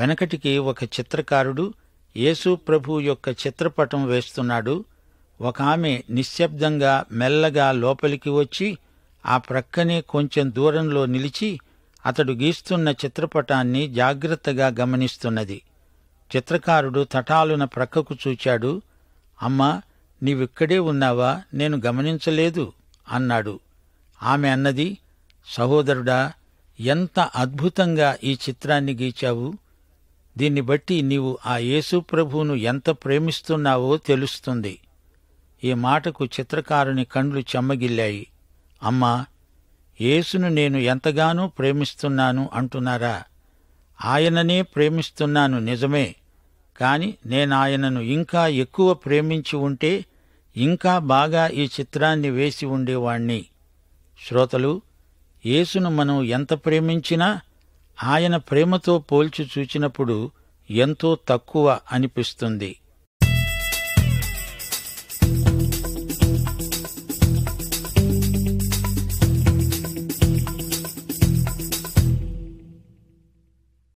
వెనకటికి ఒక చిత్రకారుడు యేసు ప్రభు యొక్క చిత్రపటం వేస్తున్నాడు. ఒక ఆమె నిశ్శబ్దంగా మెల్లగా లోపలికి వచ్చి ఆ ప్రక్కనే కొంచెం దూరంలో నిలిచి అతడు గీస్తున్న చిత్రపటాన్ని జాగ్రత్తగా గమనిస్తున్నది. చిత్రకారుడు తటాలున ప్రక్కకు చూచాడు. అమ్మా, నీవిక్కడే ఉన్నావా? నేను గమనించలేదు అన్నాడు. ఆమె అన్నది, సహోదరుడా, ఎంత అద్భుతంగా ఈ చిత్రాన్ని గీచావు! దీన్ని బట్టి నీవు ఆ యేసు ప్రభువును ఎంత ప్రేమిస్తున్నావో తెలుస్తుంది. ఈ మాటకు చిత్రకారుని కండ్లు చెమ్మగిల్లాయి. అమ్మా, యేసును నేను ఎంతగానో ప్రేమిస్తున్నాను అంటున్నారా? ఆయననే ప్రేమిస్తున్నాను నిజమే, కాని నేనాయనను ఇంకా ఎక్కువ ప్రేమించి ఉంటే ఇంకా బాగా ఈ చిత్రాన్ని వేసి ఉండేవాణ్ణి. శ్రోతలు, యేసును మనం ఎంత ప్రేమించినా ఆయన ప్రేమతో పోల్చి చూచినప్పుడు ఎంతో తక్కువ అనిపిస్తుంది.